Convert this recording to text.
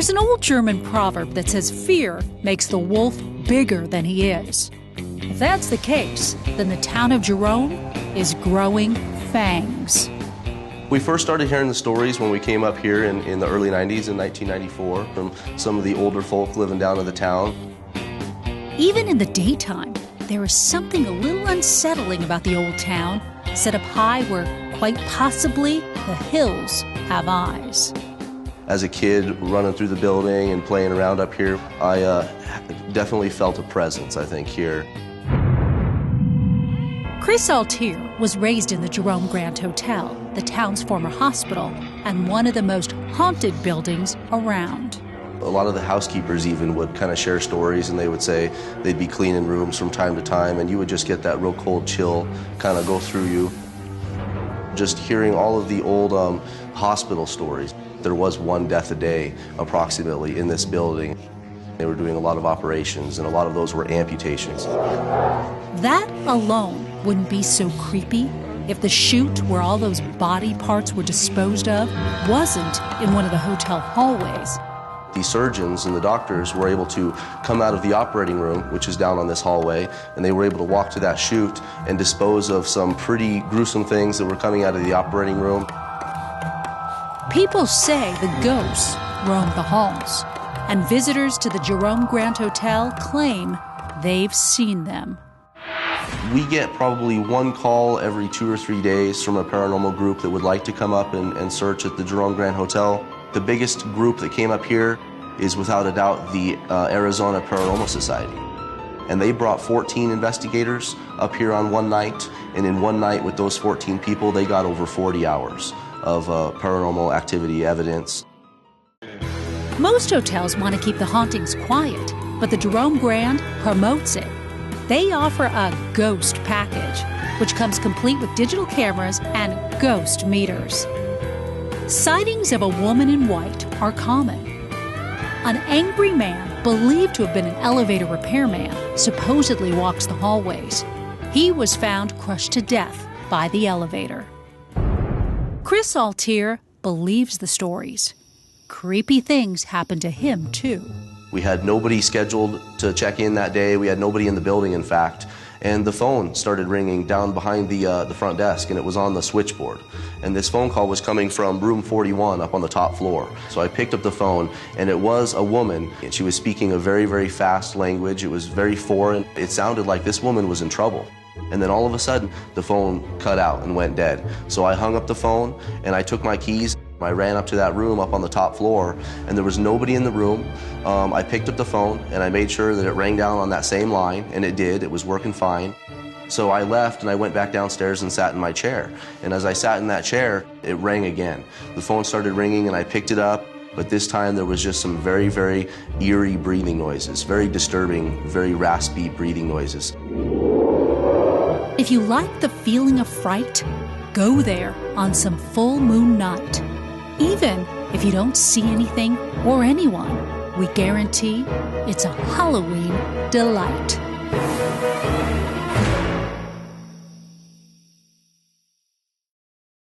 There's an old German proverb that says fear makes the wolf bigger than he is. If that's the case, then the town of Jerome is growing fangs. We first started hearing the stories when we came up here in the early 90s, in 1994, from some of the older folk living down in the town. Even in the daytime, there is something a little unsettling about the old town, set up high where quite possibly the hills have eyes. As a kid running through the building and playing around up here, I definitely felt a presence, I think, here. Chris Altier was raised in the Jerome Grand Hotel, the town's former hospital, and one of the most haunted buildings around. A lot of the housekeepers even would kind of share stories, and they would say they'd be cleaning rooms from time to time, and you would just get that real cold chill kind of go through you. Just hearing all of the old hospital stories. There was one death a day, approximately, in this building. They were doing a lot of operations, and a lot of those were amputations. That alone wouldn't be so creepy if the chute where all those body parts were disposed of wasn't in one of the hotel hallways. The surgeons and the doctors were able to come out of the operating room, which is down on this hallway, and they were able to walk to that chute and dispose of some pretty gruesome things that were coming out of the operating room. People say the ghosts roam the halls, and visitors to the Jerome Grand Hotel claim they've seen them. We get probably one call every 2 or 3 days from a paranormal group that would like to come up and search at the Jerome Grand Hotel. The biggest group that came up here is without a doubt the Arizona Paranormal Society. And they brought 14 investigators up here on one night, and in one night with those 14 people, they got over 40 hours of paranormal activity evidence. Most hotels want to keep the hauntings quiet, but the Jerome Grand promotes it. They offer a ghost package, which comes complete with digital cameras and ghost meters. Sightings of a woman in white are common. An angry man, believed to have been an elevator repairman, supposedly walks the hallways. He was found crushed to death by the elevator. Chris Altier believes the stories. Creepy things happen to him, too. We had nobody scheduled to check in that day. We had nobody in the building, in fact. And the phone started ringing down behind the front desk, and it was on the switchboard. And this phone call was coming from room 41 up on the top floor. So I picked up the phone, and it was a woman. And she was speaking a very, very fast language. It was very foreign. It sounded like this woman was in trouble. And then all of a sudden, the phone cut out and went dead. So I hung up the phone, and I took my keys. I ran up to that room up on the top floor, and there was nobody in the room. I picked up the phone, and I made sure that it rang down on that same line, and it did. It was working fine. So I left, and I went back downstairs and sat in my chair. And as I sat in that chair, it rang again. The phone started ringing, and I picked it up, but this time there was just some very, very eerie breathing noises, very disturbing, very raspy breathing noises. If you like the feeling of fright, go there on some full moon night. Even if you don't see anything or anyone, we guarantee it's a Halloween delight.